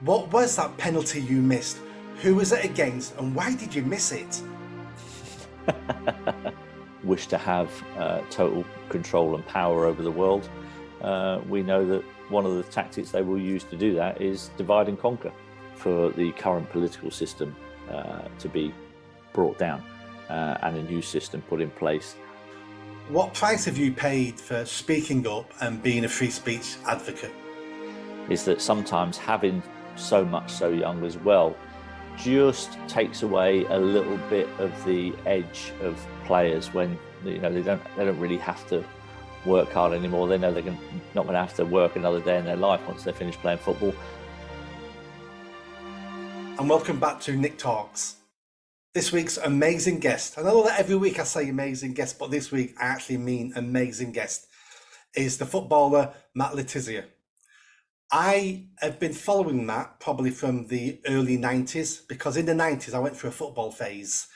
What was that penalty you missed? Who was it against, and why did you miss it? Wish to have total control and power over the world. We know that one of the tactics they will use to do that is divide and conquer for the current political system to be brought down and a new system put in place. What price have you paid for speaking up and being a free speech advocate? Is that sometimes having so much so young as well just takes away a little bit of the edge of players when they don't really have to work hard anymore. They know they're not going to have to work another day in their life once they're finished playing football. And welcome back to Nick Talks. This week's amazing guest, and I know that every week I say amazing guest, but this week I actually mean amazing guest, is the footballer Matt Tissier. I have been following Matt probably from the early 90s, because in the 90s I went through a football phase.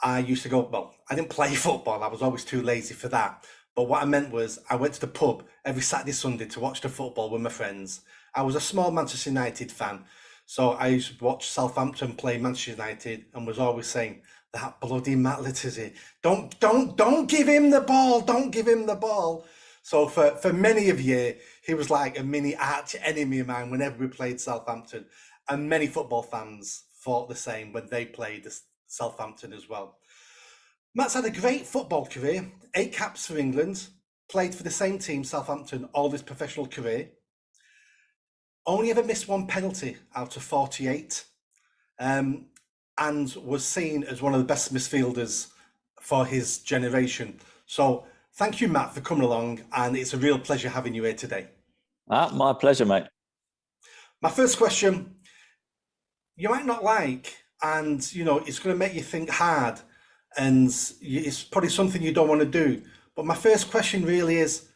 I used to go, well, I didn't play football, I was always too lazy for that. But what I meant was I went to the pub every Saturday, Sunday to watch the football with my friends. I was a small Manchester United fan, so I used to watch Southampton play Manchester United and was always saying, that bloody Matt Tissier, don't give him the ball, don't give him the ball. So for many of years, he was like a mini arch enemy of mine whenever we played Southampton. And many football fans thought the same when they played Southampton as well. Matt's had a great football career, 8 caps for England, played for the same team, Southampton, all his professional career. Only ever missed 1 penalty out of 48, and was seen as one of the best midfielders for his generation. So thank you, Matt, for coming along, and it's a real pleasure having you here today. My pleasure, mate. My first question, you might not like, and it's going to make you think hard, and it's probably something you don't want to do. But my first question really is,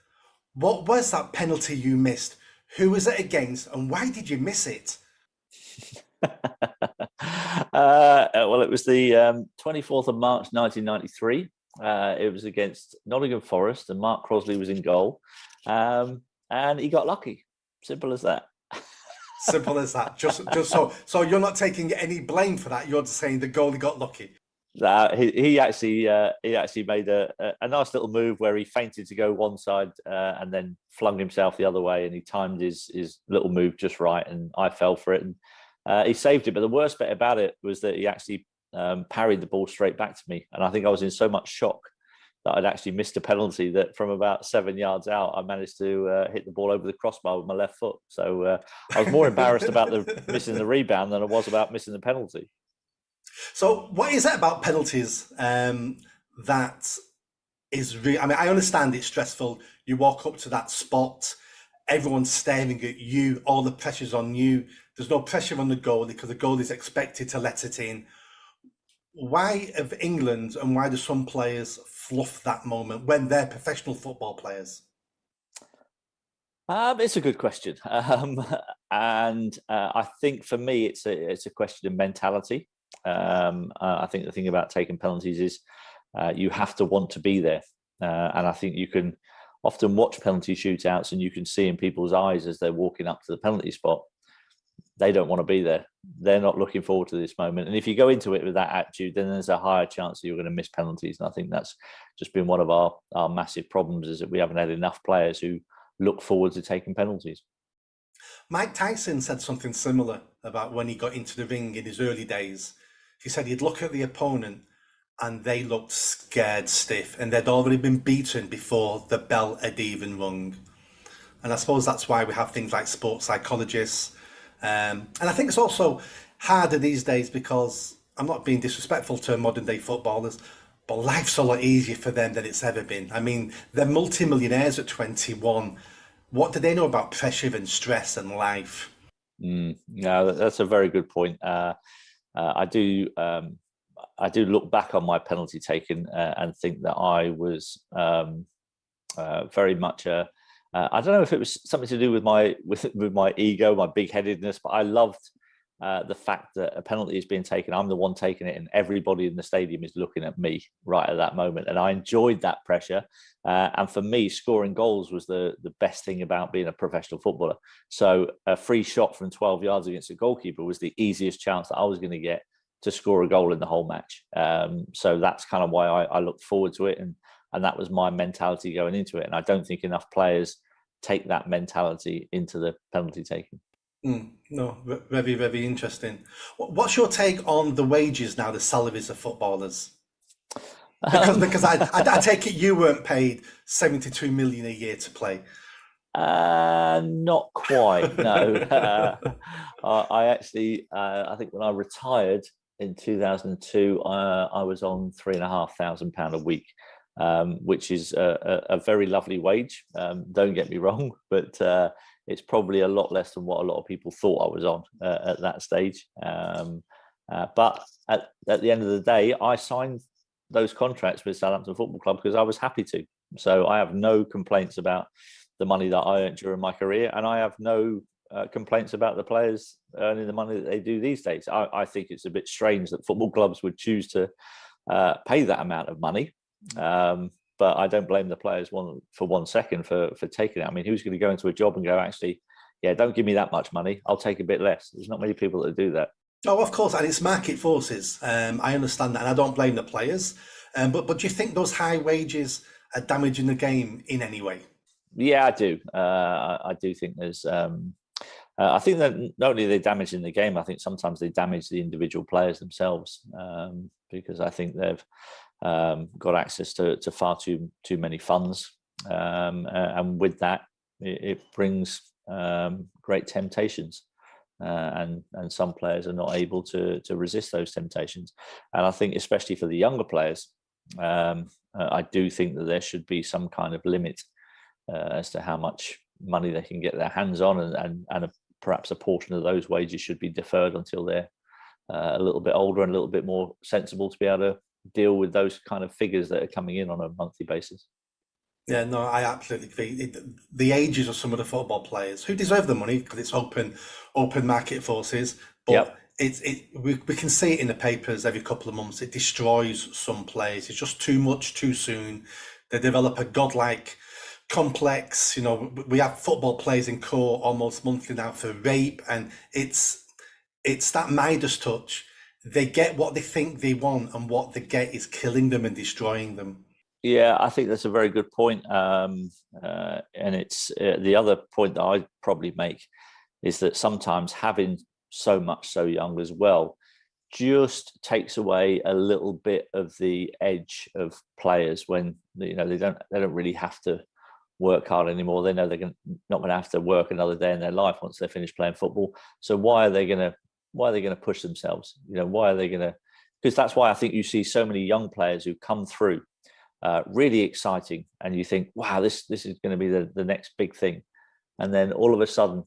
what was that penalty you missed? Who was it against, and why did you miss it? Well, it was the 24th of March 1993. It was against Nottingham Forest, and Mark Crosley was in goal, and he got lucky. Simple as that. Simple as that. Just so you're not taking any blame for that. You're just saying the goalie got lucky. He actually made a nice little move where he feinted to go one side and then flung himself the other way, and he timed his little move just right, and I fell for it, and he saved it. But the worst bit about it was that he actually parried the ball straight back to me, and I think I was in so much shock that I'd actually missed a penalty that from about 7 yards out I managed to hit the ball over the crossbar with my left foot. So I was more embarrassed about missing the rebound than I was about missing the penalty. So what is it about penalties that is real? I mean, I understand it's stressful. You walk up to that spot, everyone's staring at you, all the pressure's on you. There's no pressure on the goalie because the goalie is expected to let it in. Why have England, and why do some players fluff that moment when they're professional football players? It's a good question, and I think for me it's a question of mentality. I think the thing about taking penalties is you have to want to be there, and I think you can often watch penalty shootouts and you can see in people's eyes as they're walking up to the penalty spot, they don't want to be there. They're not looking forward to this moment, and if you go into it with that attitude, then there's a higher chance that you're going to miss penalties. And I think that's just been one of our massive problems, is that we haven't had enough players who look forward to taking penalties. Mike Tyson said something similar about when he got into the ring in his early days. He said he'd look at the opponent and they looked scared stiff, and they'd already been beaten before the bell had even rung. And I suppose that's why we have things like sports psychologists. And I think it's also harder these days because, I'm not being disrespectful to modern day footballers, but life's a lot easier for them than it's ever been. I mean, they're multi-millionaires at 21. What do they know about pressure and stress and life? No, that's a very good point. I do look back on my penalty taken and think that I was very much I don't know if it was something to do with my ego, my big headedness, but I loved the fact that a penalty is being taken, I'm the one taking it, and everybody in the stadium is looking at me right at that moment. And I enjoyed that pressure. And for me, scoring goals was the best thing about being a professional footballer. So a free shot from 12 yards against a goalkeeper was the easiest chance that I was going to get to score a goal in the whole match. So that's kind of why I looked forward to it. And that was my mentality going into it. And I don't think enough players take that mentality into the penalty taking. No, very, very interesting. What's your take on the wages now, the salaries of footballers? Because I take it you weren't paid 72 million a year to play. Not quite, no. I actually, I think when I retired in 2002, I was on £3,500 a week, which is a very lovely wage. Don't get me wrong, but it's probably a lot less than what a lot of people thought I was on at that stage. But at the end of the day, I signed those contracts with Southampton Football Club because I was happy to. So I have no complaints about the money that I earned during my career, and I have no complaints about the players earning the money that they do these days. I think it's a bit strange that football clubs would choose to pay that amount of money. But I don't blame the players for 1 second for taking it. I mean, who's going to go into a job and go, actually, yeah, don't give me that much money, I'll take a bit less? There's not many people that do that. Oh, of course, and it's market forces. I understand that, and I don't blame the players. But do you think those high wages are damaging the game in any way? Yeah, I do. I do think there's. I think that not only are they damaging the game, I think sometimes they damage the individual players themselves, because I think they've got access to far too many funds, and with that, it brings great temptations, and some players are not able to resist those temptations. And I think, especially for the younger players, I do think that there should be some kind of limit as to how much money they can get their hands on, and perhaps a portion of those wages should be deferred until they're a little bit older and a little bit more sensible to be able to deal with those kind of figures that are coming in on a monthly basis. Yeah, no, I absolutely agree. The ages of some of the football players who deserve the money because it's open market forces, but Yep. we can see it in the papers every couple of months. It destroys some players. It's just too much too soon. They develop a godlike complex. You know, we have football players in court almost monthly now for rape, and it's that Midas touch. They get what they think they want, and what they get is killing them and destroying them. Yeah, I think that's a very good point. And it's the other point that I probably make is that sometimes having so much so young as well just takes away a little bit of the edge of players when they don't really have to work hard anymore. They know they're not going to have to work another day in their life once they're finished playing football. So why are they going to push themselves? Why are they going to? Because that's why I think you see so many young players who come through, really exciting, and you think, wow, this is going to be the next big thing, and then all of a sudden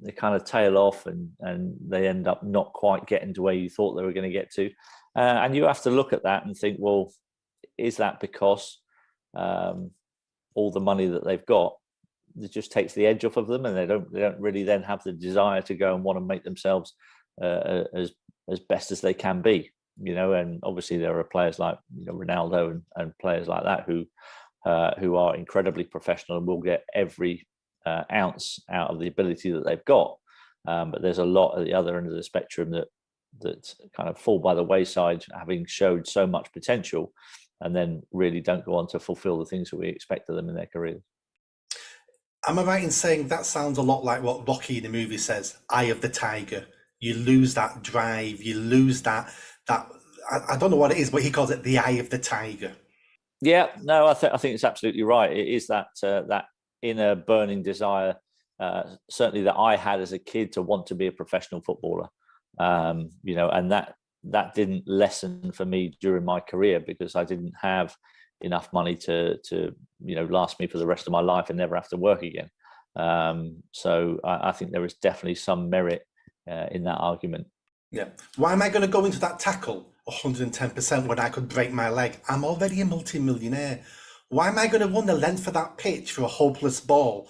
they kind of tail off and they end up not quite getting to where you thought they were going to get to, and you have to look at that and think, well, is that because all the money that they've got, it just takes the edge off of them, and they don't really then have the desire to go and want to make themselves as best as they can be, and obviously there are players like Ronaldo and players like that who are incredibly professional and will get every ounce out of the ability that they've got, but there's a lot at the other end of the spectrum that kind of fall by the wayside, having showed so much potential, and then really don't go on to fulfill the things that we expect of them in their careers. Am I right in saying that sounds a lot like what Rocky in the movie says, "Eye of the tiger"? You lose that drive, you lose that I don't know what it is, but he calls it the eye of the tiger. Yeah, no, I think it's absolutely right. It is that inner burning desire, certainly that I had as a kid to want to be a professional footballer, and that didn't lessen for me during my career because I didn't have enough money to last me for the rest of my life and never have to work again. So I think there is definitely some merit in that argument. Yeah. Why am I going to go into that tackle 110% when I could break my leg? I'm already a multi-millionaire. Why am I going to run the length of that pitch for a hopeless ball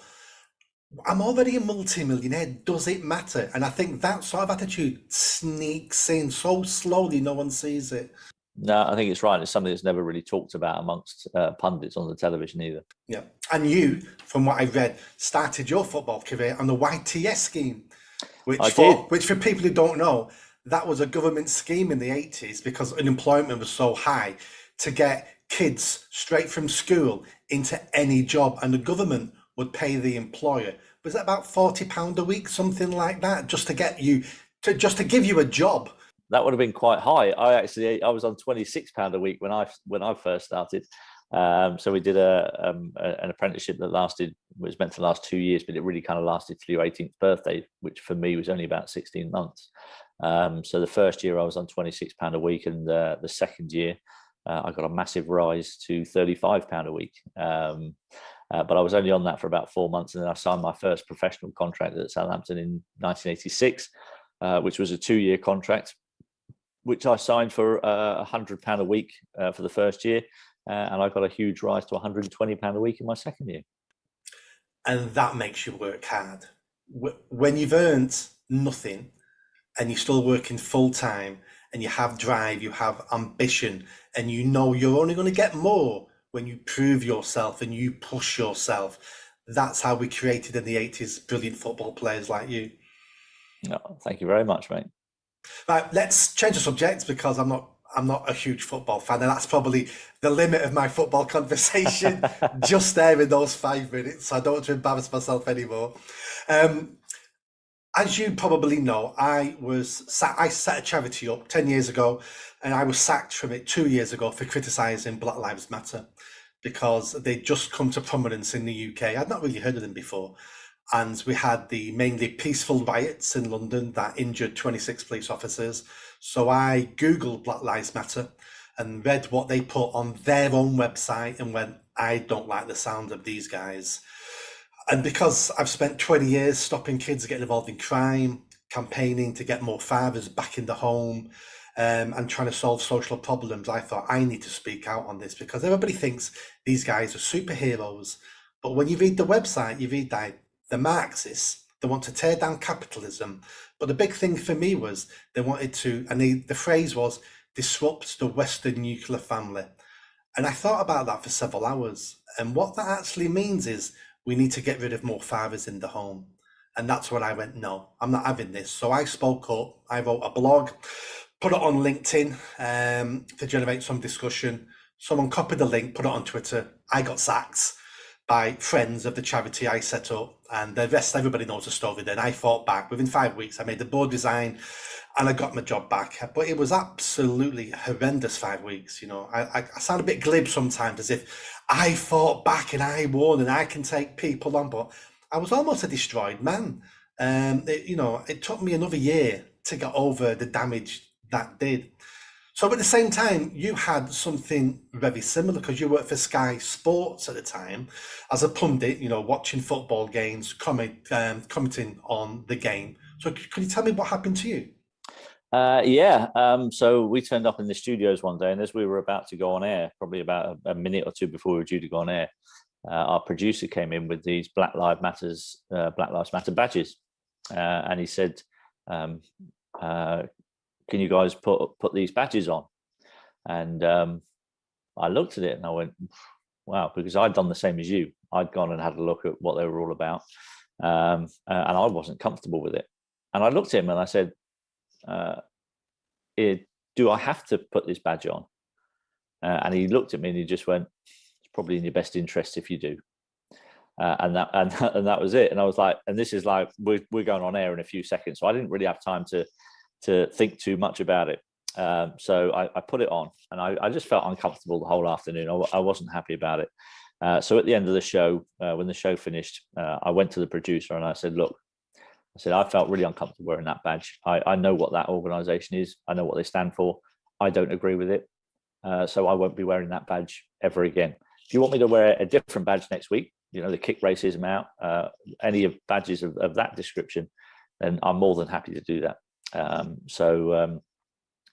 I'm already a multi-millionaire. Does it matter? And I think that sort of attitude sneaks in so slowly, no one sees it. No, I think it's right. It's something that's never really talked about amongst pundits on the television either. Yeah. And you, from what I read, started your football career on the YTS scheme, I did. which for people who don't know, that was a government scheme in the 80s because unemployment was so high to get kids straight from school into any job, and the government would pay the employer. Was that about £40 a week, something like that, just to get you to give you a job? That would have been quite high. I was on £26 a week when I first started. So we did an apprenticeship that was meant to last 2 years, but it really kind of lasted till your 18th birthday, which for me was only about 16 months. So the first year I was on £26 a week, and the second year I got a massive rise to £35 a week. But I was only on that for about 4 months, and then I signed my first professional contract at Southampton in 1986, which was a 2-year contract, which I signed for £100 a week for the first year. And I got a huge rise to £120 a week in my second year. And that makes you work hard. When you've earned nothing and you're still working full time and you have drive, you have ambition, and you know you're only going to get more when you prove yourself and you push yourself. That's how we created in the 80s brilliant football players like you. No, thank you very much, mate. Right, let's change the subject because I'm not a huge football fan, and that's probably the limit of my football conversation just there in those 5 minutes. So I don't want to embarrass myself anymore. Um, as you probably know, I set a charity up 10 years ago, and I was sacked from it 2 years ago for criticising Black Lives Matter because they'd just come to prominence in the UK. I'd not really heard of them before. And we had the mainly peaceful riots in London that injured 26 police officers. So I Googled Black Lives Matter and read what they put on their own website and went, I don't like the sound of these guys. And because I've spent 20 years stopping kids getting involved in crime, campaigning to get more fathers back in the home, and trying to solve social problems, I thought I need to speak out on this because everybody thinks these guys are superheroes. But when you read the website, you read that the Marxists, they want to tear down capitalism. But the big thing for me was they wanted to, and the phrase was, disrupt the Western nuclear family. And I thought about that for several hours. And what that actually means is we need to get rid of more fathers in the home. And that's when I went, no, I'm not having this. So I spoke up, I wrote a blog, put it on LinkedIn to generate some discussion. Someone copied the link, put it on Twitter. I got sacked by friends of the charity I set up, and the rest, everybody knows the story. Then I fought back. Within 5 weeks, I made the board design and I got my job back. But it was absolutely horrendous 5 weeks. I sound a bit glib sometimes, as if I fought back and I won and I can take people on, but I was almost a destroyed man. It took me another year to get over the damage that did. So at the same time, you had something very similar because you worked for Sky Sports at the time as a pundit, watching football games, commenting on the game. So could you tell me what happened to you? Yeah. So we turned up in the studios one day, and as we were about to go on air, probably about a minute or two before we were due to go on air, our producer came in with these Black Lives Matter badges, and he said, "Can you guys put these badges on?" And I looked at it and I went, "Wow," because I'd done the same as you. I'd gone and had a look at what they were all about, and I wasn't comfortable with it. And I looked at him and I said, "Do I have to put this badge on?" And he looked at me and he just went, "It's probably in your best interest if you do." And that was it. And I was like, and this is like we're going on air in a few seconds, so I didn't really have time to think too much about it. So I put it on, and I just felt uncomfortable the whole afternoon. I wasn't happy about it. So at the end of the show, when the show finished, I went to the producer and I said, "Look," I said, "I felt really uncomfortable wearing that badge. I know what that organisation is. I know what they stand for. I don't agree with it. So I won't be wearing that badge ever again. If you want me to wear a different badge next week, the kick racism out, any of badges of that description, then I'm more than happy to do that."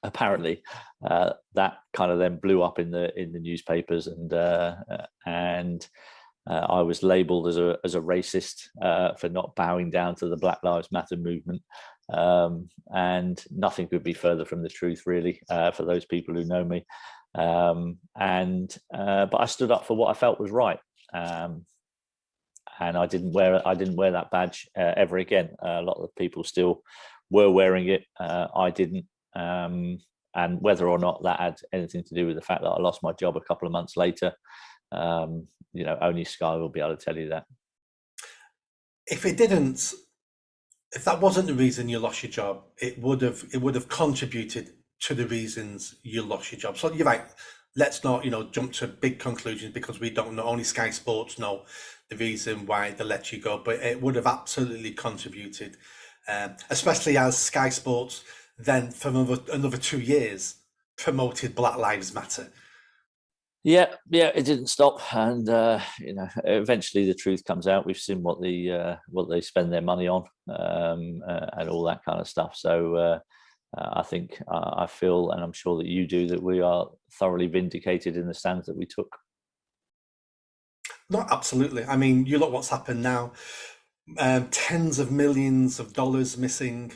Apparently that kind of then blew up in the newspapers, and I was labelled as a racist for not bowing down to the Black Lives Matter movement, and nothing could be further from the truth, really, for those people who know me. But I stood up for what I felt was right, and I didn't wear that badge ever again. A lot of people still were wearing it. I didn't. And whether or not that had anything to do with the fact that I lost my job a couple of months later, only Sky will be able to tell you that. If it didn't, if that wasn't the reason you lost your job, it would have contributed to the reasons you lost your job. So you're right. Let's not, jump to big conclusions, because we don't know. Only Sky Sports know the reason why they let you go, but it would have absolutely contributed, especially as Sky Sports then for another 2 years promoted Black Lives Matter. Yeah, it didn't stop, and eventually the truth comes out. We've seen what they spend their money on, and all that kind of stuff. So I think I feel, and I'm sure that you do, that we are thoroughly vindicated in the stance that we took. No, absolutely. I mean, you look what's happened now. Tens of millions of dollars missing,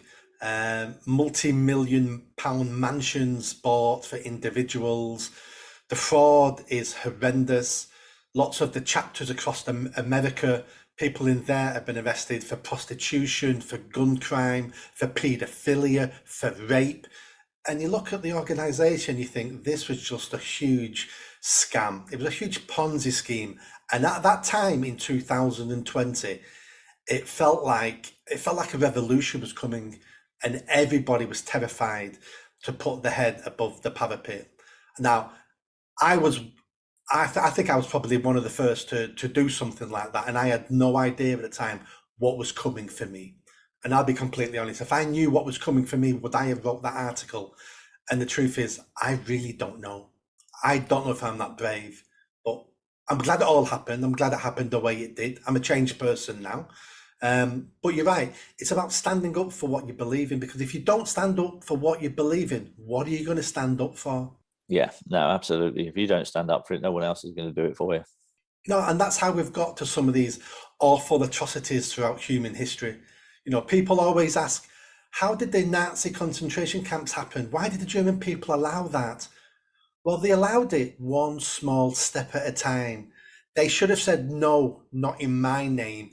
multi-million pound mansions bought for individuals. The fraud is horrendous. Lots of the chapters across America, people in there have been arrested for prostitution, for gun crime, for paedophilia, for rape. And you look at the organisation, you think this was just a huge scam. It was a huge Ponzi scheme. And at that time in 2020, it felt like a revolution was coming, and everybody was terrified to put their head above the parapet. Now, I think I was probably one of the first to do something like that, and I had no idea at the time what was coming for me. And I'll be completely honest, if I knew what was coming for me, would I have wrote that article? And the truth is, I really don't know. I don't know if I'm that brave, but I'm glad it all happened. I'm glad it happened the way it did. I'm a changed person now. But you're right. It's about standing up for what you believe in, because if you don't stand up for what you believe in, what are you going to stand up for? Yeah, no, absolutely. If you don't stand up for it, no one else is going to do it for you. No, and that's how we've got to some of these awful atrocities throughout human history. People always ask, how did the Nazi concentration camps happen? Why did the German people allow that? Well, they allowed it one small step at a time. They should have said, no, not in my name,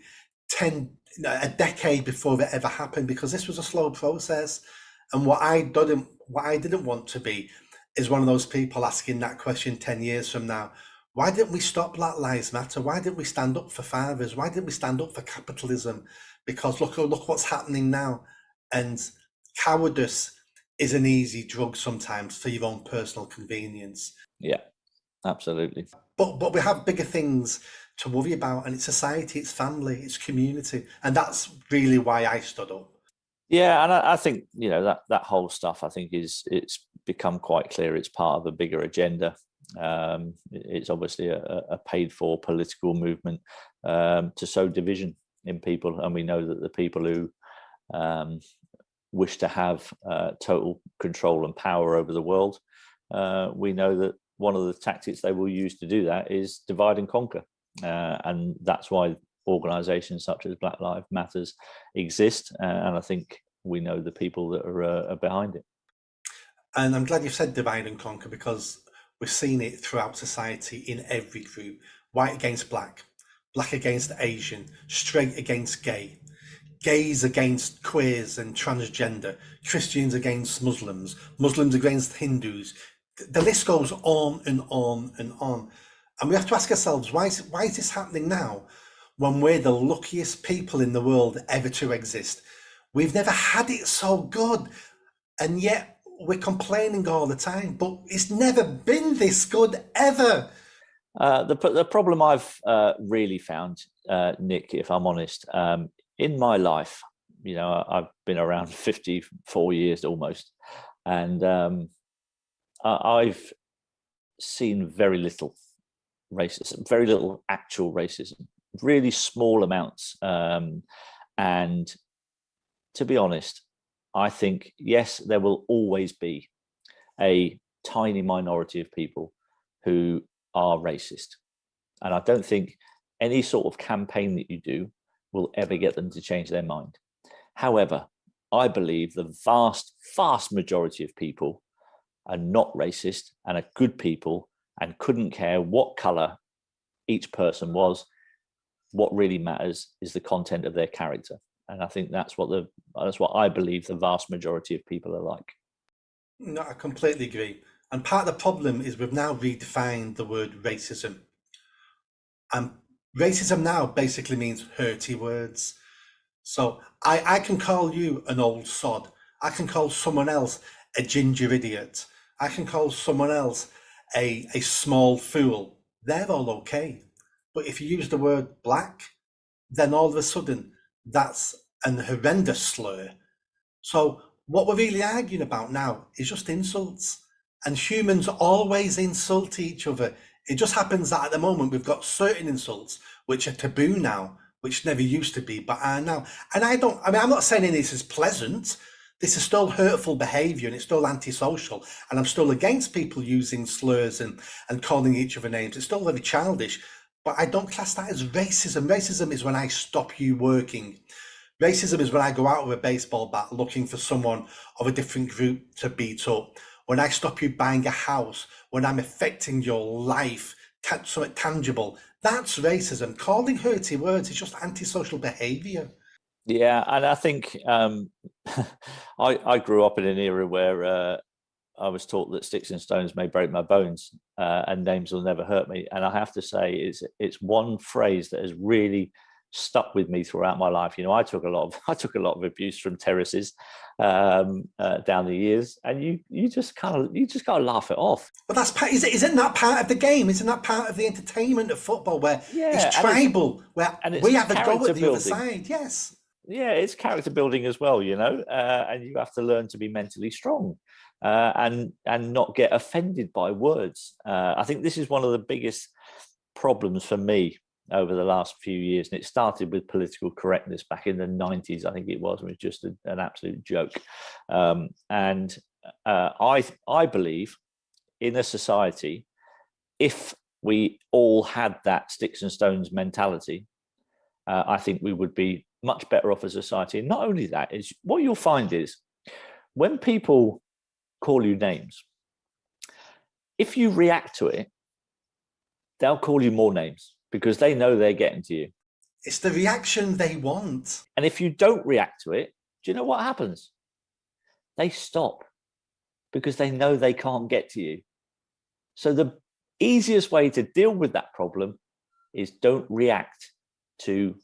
a decade before it ever happened, because this was a slow process. And what I didn't want to be is one of those people asking that question 10 years from now. Why didn't we stop Black Lives Matter? Why didn't we stand up for fathers? Why didn't we stand up for capitalism? Because look what's happening now. And cowardice is an easy drug sometimes for your own personal convenience. Yeah, absolutely. But we have bigger things to worry about, and it's society, it's family, it's community. And that's really why I stood up. Yeah, and I think that whole stuff, I think it's become quite clear. It's part of a bigger agenda. It's obviously a paid for political movement to sow division in people, and we know that the people who wish to have total control and power over the world, we know that one of the tactics they will use to do that is divide and conquer, and that's why organisations such as Black Lives Matters exist, and I think we know the people that are behind it. And I'm glad you said divide and conquer, because we're seeing it throughout society in every group. White against black, black against Asian, straight against gay, gays against queers and transgender, Christians against Muslims, Muslims against Hindus. The list goes on and on and on. And we have to ask ourselves, why is this happening now, when we're the luckiest people in the world ever to exist? We've never had it so good, and yet we're complaining all the time, but it's never been this good ever. The problem I've really found, Nick, if I'm honest, in my life, I've been around 54 years almost, and I've seen very little racism, very little actual racism, really small amounts. And to be honest, I think, yes, there will always be a tiny minority of people who are racist. And I don't think any sort of campaign that you do will ever get them to change their mind. However, I believe the vast majority of people are not racist and are good people and couldn't care what color each person was. What really matters is the content of their character. And I think that's what I believe the vast majority of people are like. No, I completely agree. And part of the problem is we've now redefined the word racism. And racism now basically means hurty words. So I can call you an old sod. I can call someone else a ginger idiot. I can call someone else a small fool. They're all okay. But if you use the word black, then all of a sudden that's an horrendous slur. So what we're really arguing about now is just insults. And humans always insult each other. It just happens that at the moment we've got certain insults which are taboo now, which never used to be, but are now. And I'm not saying any of this is pleasant. This is still hurtful behaviour and it's still antisocial. And I'm still against people using slurs and calling each other names. It's still very childish, but I don't class that as racism. Racism is when I stop you working. Racism is when I go out with a baseball bat looking for someone of a different group to beat up. When I stop you buying a house, when I'm affecting your life, something tangible. That's racism. Calling hurty words is just antisocial behaviour. Yeah, and I think I grew up in an era where I was taught that sticks and stones may break my bones, and names will never hurt me. And I have to say, it's one phrase that has really stuck with me throughout my life. You know, I took a lot of abuse from terraces down the years, and you just gotta laugh it off. But that's part. Isn't that part of the game? Isn't that part of the entertainment of football, where it's tribal, where we have a go at the other side? Yes. Yeah, it's character building as well, you know, and you have to learn to be mentally strong and not get offended by words. I think this is one of the biggest problems for me over the last few years, and it started with political correctness back in the 90s. I think it was just an absolute joke. And I believe in a society, if we all had that sticks and stones mentality, I think we would be much better off as a society. And not only that, is what you'll find is when people call you names, if you react to it, they'll call you more names because they know they're getting to you. It's the reaction they want. And if you don't react to it, do you know what happens? They stop because they know they can't get to you. So the easiest way to deal with that problem is don't react to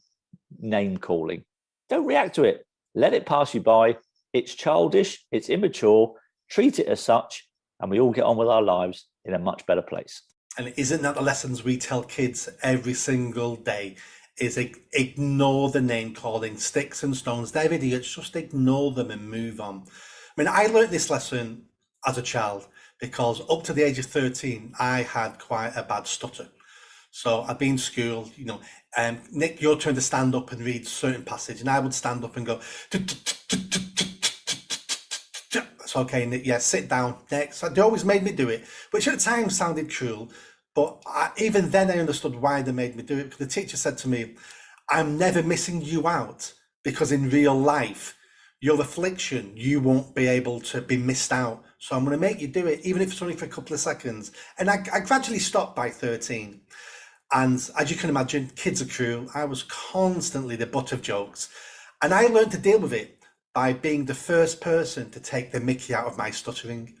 name calling. Don't react to it. Let it pass you by. It's childish, it's immature, treat it as such, and we all get on with our lives in a much better place. And isn't that the lessons we tell kids every single day? Is ignore the name calling, sticks and stones. They're idiots, just ignore them and move on. I mean, I learned this lesson as a child because up to the age of 13, I had quite a bad stutter. So I'd be in school, you know, Nick, your turn to stand up and read a certain passage, and I would stand up and go, that's okay, Nick, yeah, sit down, next. They always made me do it, which at the time sounded cruel, but even then I understood why they made me do it, because the teacher said to me, I'm never missing you out, because in real life, your affliction, you won't be able to be missed out. So I'm going to make you do it, even if it's only for a couple of seconds. And I gradually stopped by 13. And as you can imagine, kids are cruel. I was constantly the butt of jokes. And I learned to deal with it by being the first person to take the mickey out of my stuttering.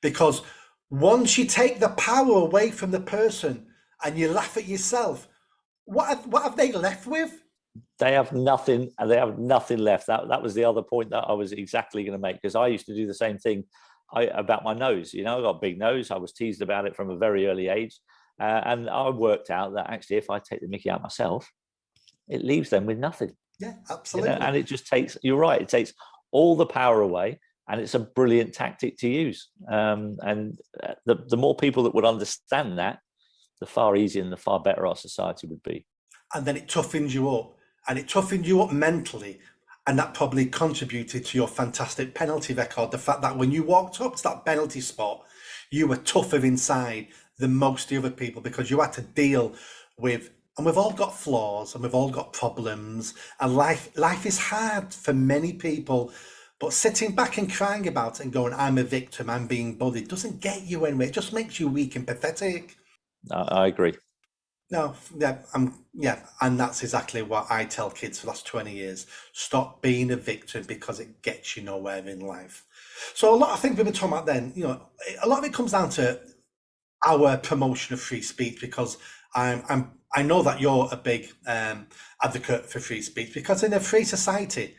Because once you take the power away from the person and you laugh at yourself, what have they left with? They have nothing, and they have nothing left. That was the other point that I was exactly going to make, because I used to do the same thing about my nose. You know, I got a big nose. I was teased about it from a very early age. And I worked out that actually, if I take the mickey out myself, it leaves them with nothing. Yeah, absolutely. You know, and it just takes, you're right, it takes all the power away, and it's a brilliant tactic to use. And the more people that would understand that, the far easier and the far better our society would be. And then it toughens you up, and it toughened you up mentally. And that probably contributed to your fantastic penalty record. The fact that when you walked up to that penalty spot, you were tougher inside than most of the other people, because you had to deal with And we've all got flaws and we've all got problems. And life is hard for many people. But sitting back and crying about it and going, I'm a victim, I'm being bullied, doesn't get you anywhere. It just makes you weak and pathetic. I agree. No, yeah, and that's exactly what I tell kids for the last 20 years. Stop being a victim because it gets you nowhere in life. So a lot of things we've been talking about then, a lot of it comes down to our promotion of free speech because I know that you're a big advocate for free speech because in a free society,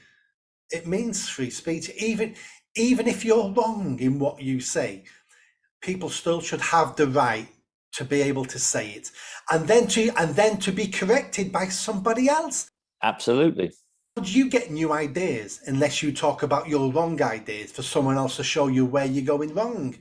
it means free speech. Even if you're wrong in what you say, people still should have the right to be able to say it and then to be corrected by somebody else. Absolutely. How do you get new ideas unless you talk about your wrong ideas for someone else to show you where you're going wrong?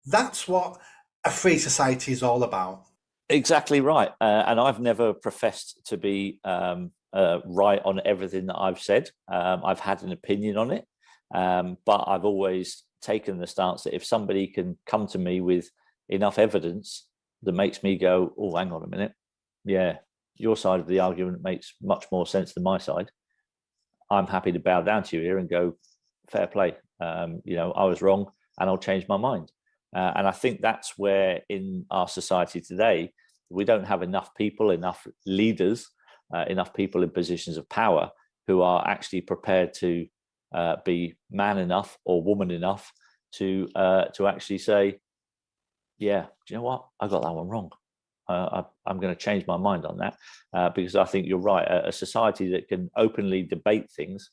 That's what a free society is all about. Exactly right. And I've never professed to be right on everything that I've said. I've had an opinion on it, but I've always taken the stance that if somebody can come to me with enough evidence that makes me go, oh, hang on a minute, yeah, your side of the argument makes much more sense than my side. I'm happy to bow down to you here and go, fair play. I was wrong and I'll change my mind. And I think that's where in our society today, we don't have enough people, enough leaders, enough people in positions of power who are actually prepared to be man enough or woman enough to actually say, yeah, do you know what? I got that one wrong. I'm going to change my mind on that because I think you're right. A society that can openly debate things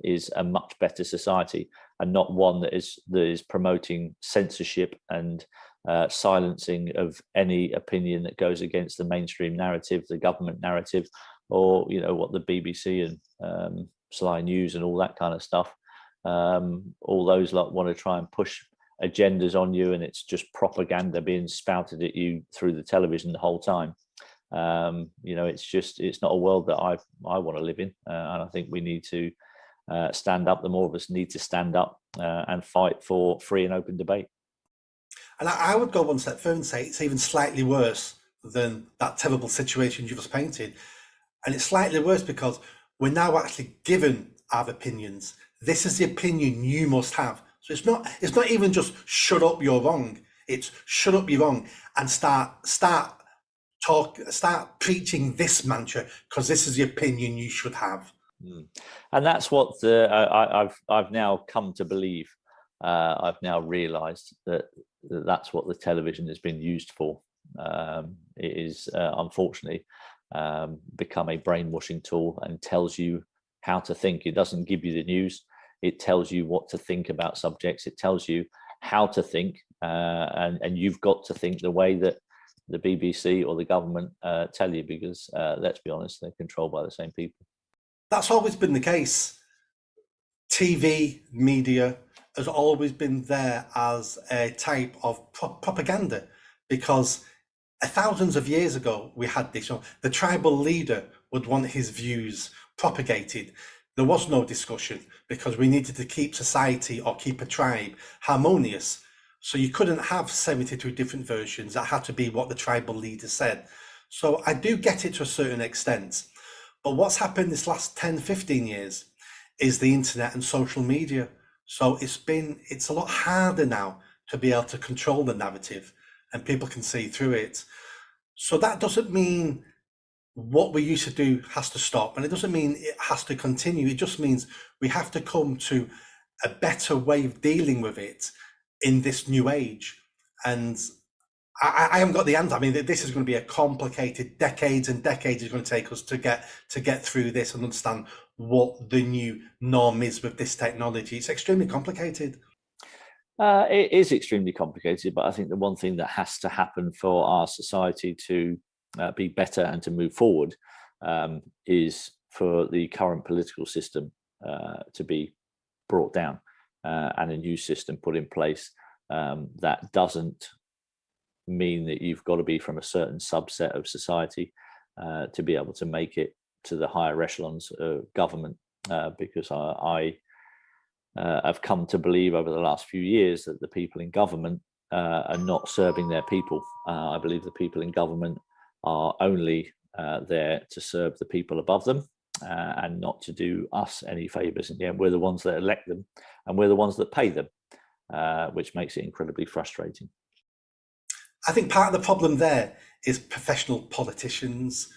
is a much better society, and not one that is promoting censorship and silencing of any opinion that goes against the mainstream narrative, the government narrative, or what the BBC and Sly News and all that kind of stuff. All those want to try and push agendas on you, and it's just propaganda being spouted at you through the television the whole time. It's not a world that I want to live in, and I think we need to stand up. The more of us need to stand up and fight for free and open debate. And I would go one step further and say it's even slightly worse than that terrible situation you just painted. And it's slightly worse because we're now actually given our opinions. This is the opinion you must have. So it's not even just shut up, you're wrong. It's shut up, you're wrong, and start preaching this mantra because this is the opinion you should have. And that's what I've now come to believe. I've now realised that that's what the television has been used for. It is unfortunately become a brainwashing tool and tells you how to think. It doesn't give you the news. It tells you what to think about subjects. It tells you how to think, and you've got to think the way that the BBC or the government tell you, because let's be honest, they're controlled by the same people. That's always been the case. TV, media has always been there as a type of propaganda because thousands of years ago we had this. The tribal leader would want his views propagated. There was no discussion because we needed to keep society or keep a tribe harmonious. So you couldn't have 72 different versions. That had to be what the tribal leader said. So I do get it to a certain extent. But what's happened this last 10, 15 years is the internet and social media. So it's a lot harder now to be able to control the narrative and people can see through it. So that doesn't mean what we used to do has to stop, and it doesn't mean it has to continue. It just means we have to come to a better way of dealing with it in this new age. And I haven't got the answer. I mean, this is going to be a complicated decades and decades. It's going to take us to get through this and understand what the new norm is with this technology. It's extremely complicated. It is extremely complicated, but I think the one thing that has to happen for our society to be better and to move forward is for the current political system to be brought down and a new system put in place that doesn't mean that you've got to be from a certain subset of society to be able to make it to the higher echelons of government, because I have come to believe over the last few years that the people in government are not serving their people. I believe the people in government are only there to serve the people above them and not to do us any favours. And we're the ones that elect them, and we're the ones that pay them, which makes it incredibly frustrating. I think part of the problem there is professional politicians.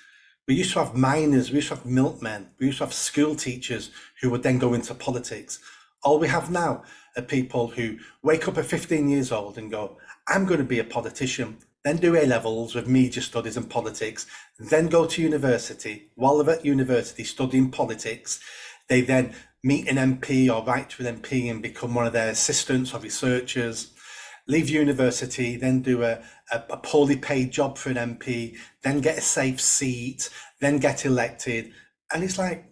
We used to have miners, we used to have milkmen, we used to have school teachers who would then go into politics. All we have now are people who wake up at 15 years old and go, I'm going to be a politician, then do A-levels with media studies and politics, then go to university. While they're at university studying politics, they then meet an MP or write to an MP and become one of their assistants or researchers. Leave university, then do a poorly paid job for an MP, then get a safe seat, then get elected. And it's like,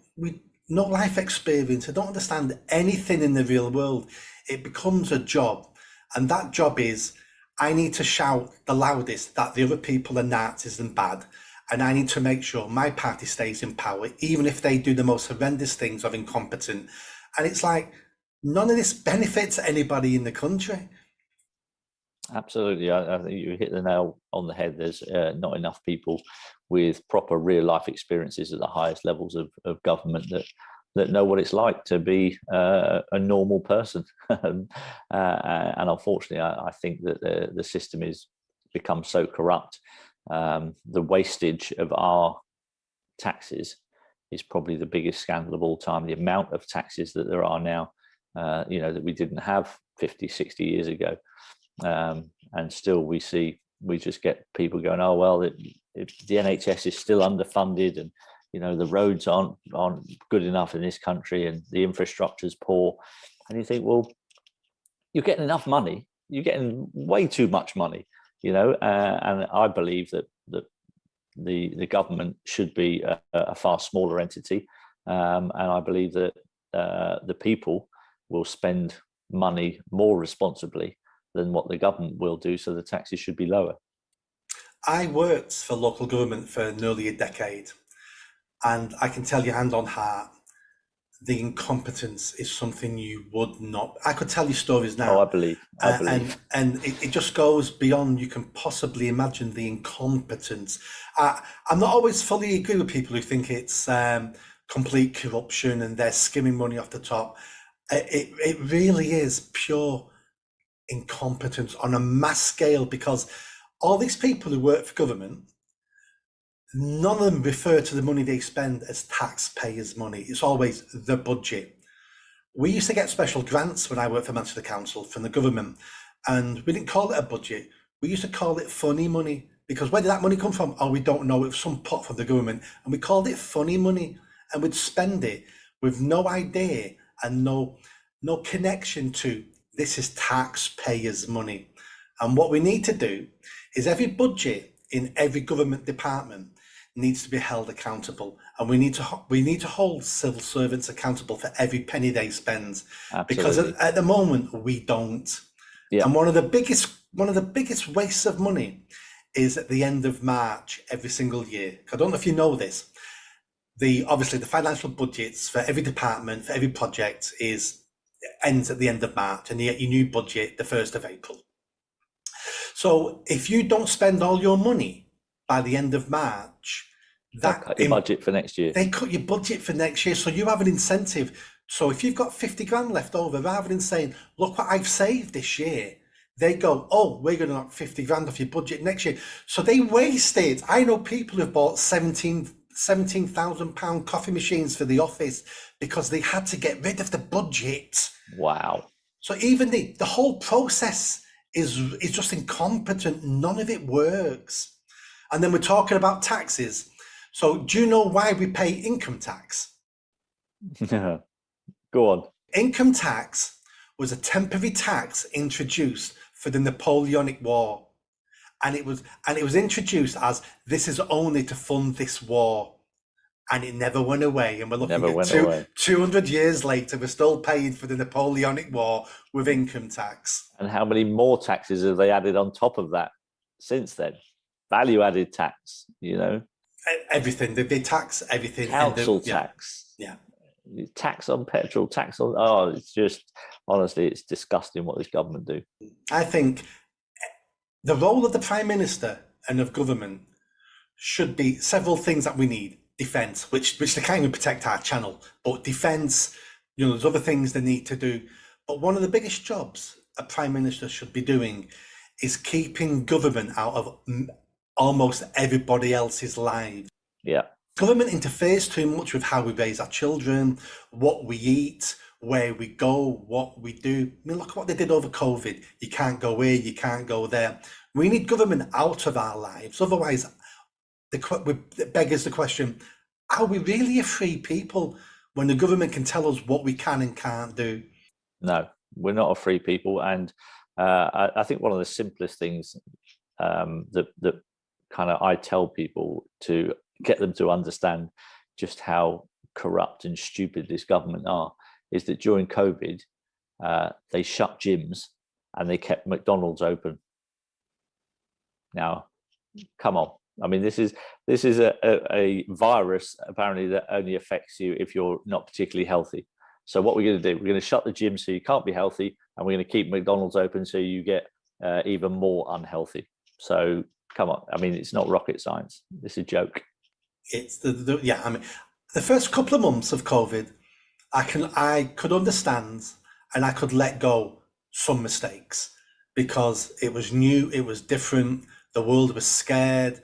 no life experience. I don't understand anything in the real world. It becomes a job. And that job is, I need to shout the loudest that the other people are Nazis and bad. And I need to make sure my party stays in power, even if they do the most horrendous things or incompetent. And it's like, none of this benefits anybody in the country. Absolutely. I think you hit the nail on the head. There's not enough people with proper real life experiences at the highest levels of government that know what it's like to be a normal person. And unfortunately, I think that the system is become so corrupt. The wastage of our taxes is probably the biggest scandal of all time. The amount of taxes that there are now, that we didn't have 50, 60 years ago. And still we just get people going, oh well, the NHS is still underfunded, and the roads aren't good enough in this country, and the infrastructure is poor. And you think, well, you're getting enough money, you're getting way too much money, and I believe that the government should be a far smaller entity, and I believe that the people will spend money more responsibly than what the government will do, so the taxes should be lower. I worked for local government for nearly a decade, and I can tell you hand on heart, the incompetence is something you would not. I could tell you stories now. Oh, I believe. And it just goes beyond you can possibly imagine the incompetence. I'm not always fully agree with people who think it's complete corruption and they're skimming money off the top. It really is pure incompetence on a mass scale, because all these people who work for government, none of them refer to the money they spend as taxpayers' money. It's always the budget. We used to get special grants when I worked for Manchester Council from the government, and we didn't call it a budget. We used to call it funny money, because where did that money come from? Oh, we don't know. It was some pot from the government, and we called it funny money, and we'd spend it with no idea and no connection to this is taxpayers' money. And what we need to do is every budget in every government department needs to be held accountable, and we need to hold civil servants accountable for every penny they spend. Absolutely. Because at the moment we don't. Yeah. And one of the biggest wastes of money is at the end of March every single year. I don't know if you know this. Obviously the financial budgets for every department, for every project ends at the end of March, and you get your new budget the 1st of April. So if you don't spend all your money by the end of March, they cut your budget for next year. They cut your budget for next year. So you have an incentive. So if you've got 50 grand left over, rather than saying, look what I've saved this year, they go, oh, we're going to knock 50 grand off your budget next year. So they waste it. I know people who've bought £17,000 coffee machines for the office because they had to get rid of the budget. Wow. So even the whole process is just incompetent. None of it works. And then we're talking about taxes. So do you know why we pay income tax? Go on. Income tax was a temporary tax introduced for the Napoleonic War. And it was introduced as, this is only to fund this war. And it never went away. And we're looking at 200 years later, we're still paying for the Napoleonic War with income tax. And how many more taxes have they added on top of that since then? Value added tax, Everything. They tax everything. Council tax. Yeah. Tax on petrol, tax on... it's just, honestly, it's disgusting what this government do. I think the role of the Prime Minister and of government should be several things that we need. Defence, which they can't even protect our channel, but defence, there's other things they need to do. But one of the biggest jobs a Prime Minister should be doing is keeping government out of almost everybody else's lives. Yeah. Government interferes too much with how we raise our children, what we eat, where we go, what we do. I mean, look at what they did over COVID. You can't go here, you can't go there. We need government out of our lives. Otherwise, it beggars the question, are we really a free people when the government can tell us what we can and can't do? No, we're not a free people. And I think one of the simplest things that kind of I tell people to get them to understand just how corrupt and stupid this government are is that during COVID, they shut gyms and they kept McDonald's open. Now, come on. I mean, this is a virus apparently that only affects you if you're not particularly healthy. So what we're going to do, we're going to shut the gym so you can't be healthy, and we're going to keep McDonald's open so you get even more unhealthy. So come on. I mean, it's not rocket science. It's a joke. It's yeah. I mean, the first couple of months of COVID, I could understand and I could let go some mistakes because it was new, it was different. The world was scared.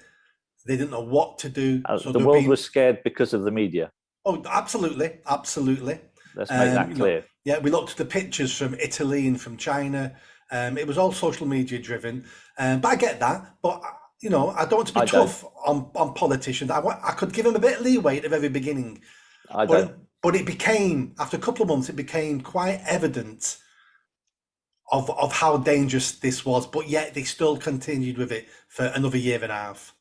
They didn't know what to do. So the world was scared because of the media. Oh, absolutely, absolutely. Let's make that clear. We looked at the pictures from Italy and from China. It was all social media driven. But I get that. But I don't want to be tough on politicians. I could give them a bit of leeway at the very beginning. But it became, after a couple of months, it became quite evident of how dangerous this was. But yet they still continued with it for another year and a half.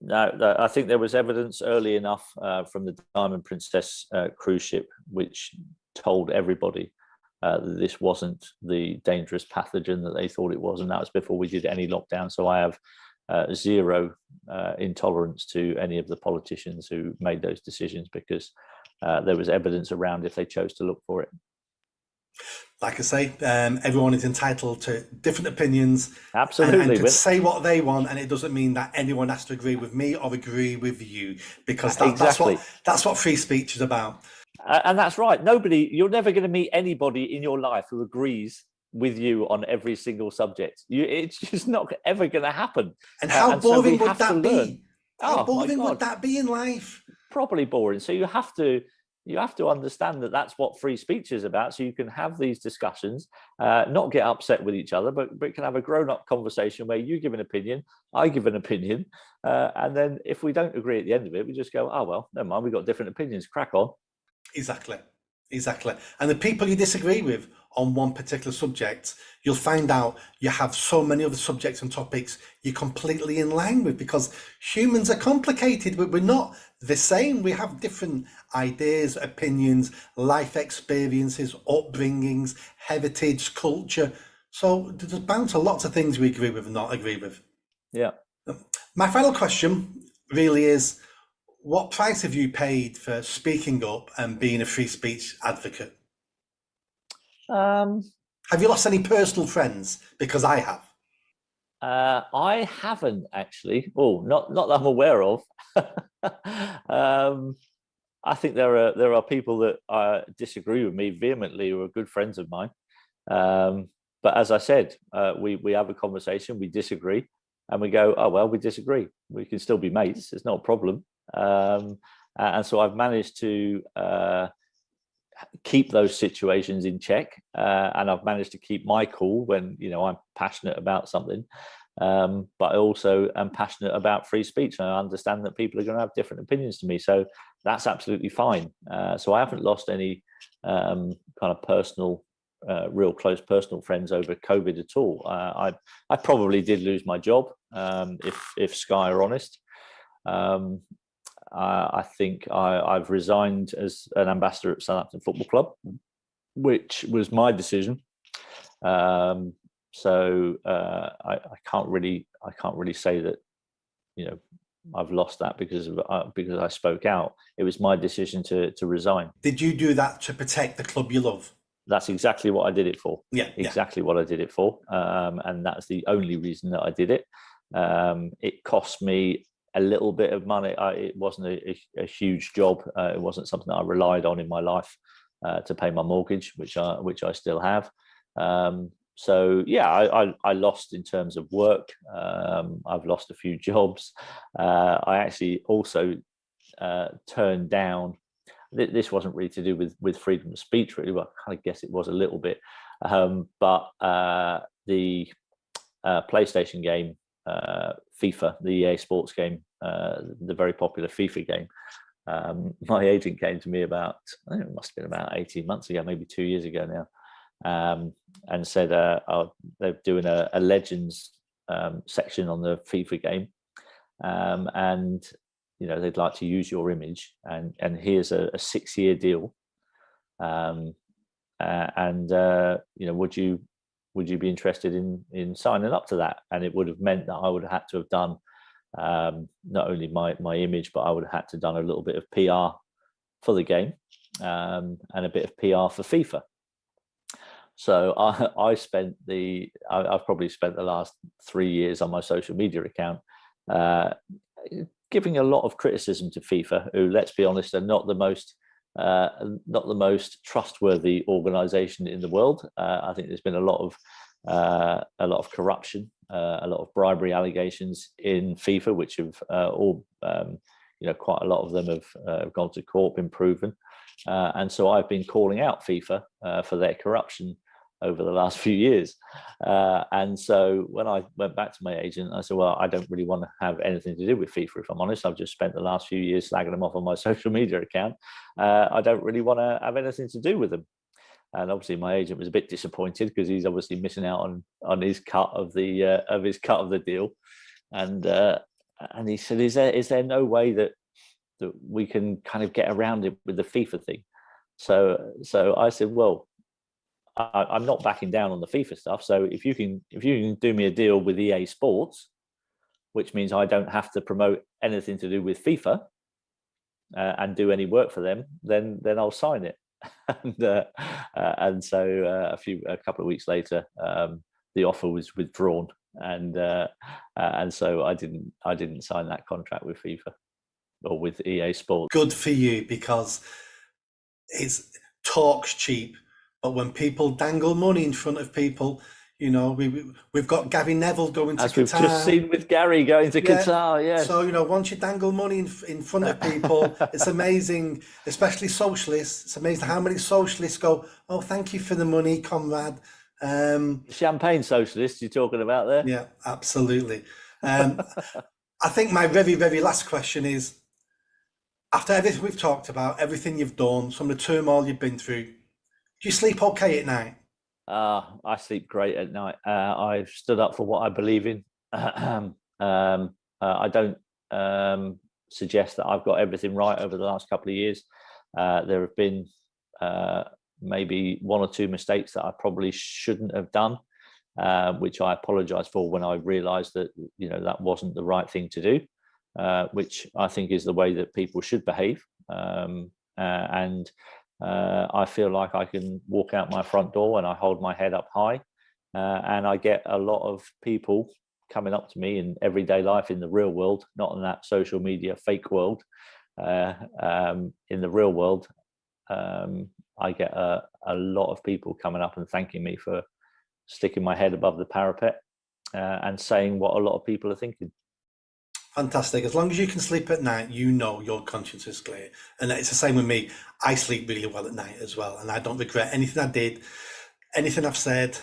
No, I think there was evidence early enough from the Diamond Princess cruise ship, which told everybody that this wasn't the dangerous pathogen that they thought it was. And that was before we did any lockdown. So I have zero intolerance to any of the politicians who made those decisions because there was evidence around if they chose to look for it. Like I say, everyone is entitled to different opinions. Absolutely. And to say what they want, and it doesn't mean that anyone has to agree with me or agree with you, because that's what free speech is about. And that's right. You're never going to meet anybody in your life who agrees with you on every single subject. It's just not ever going to happen. And how boring would that be? How boring would that be in life? Probably boring. So you have to understand that that's what free speech is about. So you can have these discussions, not get upset with each other, but can have a grown-up conversation where you give an opinion, I give an opinion, and then if we don't agree at the end of it, we just go, oh well, never mind, we've got different opinions. Crack on. Exactly. And the people you disagree with on one particular subject, you'll find out you have so many other subjects and topics you're completely in line with, because humans are complicated. We're not the same. We have different ideas, opinions, life experiences, upbringings, heritage, culture. So there's bound to lots of things we agree with and not agree with. Yeah. My final question really is, what price have you paid for speaking up and being a free speech advocate? Have you lost any personal friends? Because I have. I haven't actually. Oh, not that I'm aware of. I think there are people that disagree with me vehemently who are good friends of mine. But as I said, we have a conversation, we disagree, and we go, oh well, we disagree. We can still be mates. It's not a problem. And so I've managed to keep those situations in check, and I've managed to keep my cool when I'm passionate about something, but I also am passionate about free speech, and I understand that people are going to have different opinions to me, so that's absolutely fine. So I haven't lost any kind of personal, real close personal friends over COVID at all. I probably did lose my job, if Sky are honest. I think I've resigned as an ambassador at Southampton Football Club, which was my decision. So I can't really say that I've lost that because I spoke out. It was my decision to resign. Did you do that to protect the club you love? That's exactly what I did it for. Exactly what I did it for, and that's the only reason that I did it. It cost me a little bit of money. It wasn't a huge job. It wasn't something I relied on in my life to pay my mortgage, which I still have. So yeah, I lost in terms of work. I've lost a few jobs. I actually also turned down. This wasn't really to do with freedom of speech, really. Well, I kind of guess it was a little bit, but the PlayStation game, FIFA, the EA Sports game, the very popular FIFA game. My agent came to me about, I think it must have been about 18 months ago, maybe 2 years ago now, and said they're doing a Legends section on the FIFA game, and they'd like to use your image, and here's a 6-year deal, and would you be interested in signing up to that? And it would have meant that I would have had to have done not only my image, but I would have had to done a little bit of PR for the game, and a bit of PR for FIFA. So I've probably spent the last 3 years on my social media account giving a lot of criticism to FIFA, who, let's be honest, are not the most trustworthy organisation in the world. I think there's been a lot of corruption, a lot of bribery allegations in FIFA, which have all, quite a lot of them have gone to court, been proven. And so I've been calling out FIFA for their corruption over the last few years. And so when I went back to my agent, I said, well, I don't really want to have anything to do with FIFA, if I'm honest. I've just spent the last few years slagging them off on my social media account. I don't really want to have anything to do with them. And obviously my agent was a bit disappointed, because he's obviously missing out on his cut of the deal. And he said, is there no way that we can kind of get around it with the FIFA thing? So I said, well, I'm not backing down on the FIFA stuff. So if you can do me a deal with EA Sports, which means I don't have to promote anything to do with FIFA and do any work for them, then I'll sign it. And so a couple of weeks later, the offer was withdrawn, and so I didn't sign that contract with FIFA or with EA Sports. Good for you, because it's talk's cheap. But when people dangle money in front of people, we've got Gary Neville going to Qatar. As we've just seen with Gary going to Qatar, yes. So, once you dangle money in front of people, it's amazing, especially socialists. It's amazing how many socialists go, oh, thank you for the money, comrade. Champagne socialists you're talking about there? Yeah, absolutely. I think my very, very last question is, after everything we've talked about, everything you've done, some of the turmoil you've been through, do you sleep okay at night? I sleep great at night. I've stood up for what I believe in. I don't suggest that I've got everything right over the last couple of years. There have been maybe one or two mistakes that I probably shouldn't have done, which I apologise for when I realised that that wasn't the right thing to do, which I think is the way that people should behave. I feel like I can walk out my front door and I hold my head up high, and I get a lot of people coming up to me in everyday life, in the real world, not in that social media fake world. In the real world, I get a lot of people coming up and thanking me for sticking my head above the parapet and saying what a lot of people are thinking. Fantastic. As long as you can sleep at night, your conscience is clear. And it's the same with me. I sleep really well at night as well. And I don't regret anything I did, anything I've said,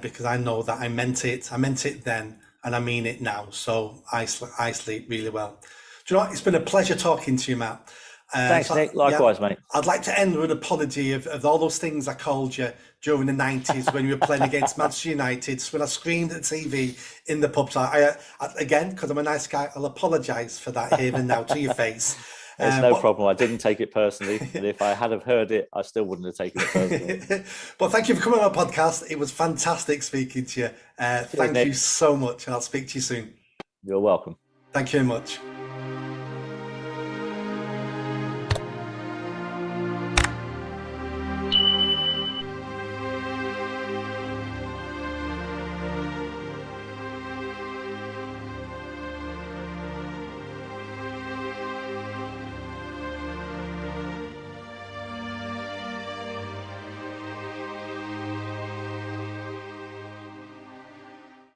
because I know that I meant it. I meant it then, and I mean it now. So I sleep really well. Do you know what? It's been a pleasure talking to you, Matt. Thanks, Nick. Likewise, mate. I'd like to end with an apology of all those things I called you during the 90s when you were playing against Manchester United, when I screamed at TV in the pubs. I again, because I'm a nice guy, I'll apologise for that here and now to your face. It's no problem. I didn't take it personally. And if I had have heard it, I still wouldn't have taken it personally. But thank you for coming on our podcast. It was fantastic speaking to you. Thank you so much. And I'll speak to you soon. You're welcome. Thank you very much.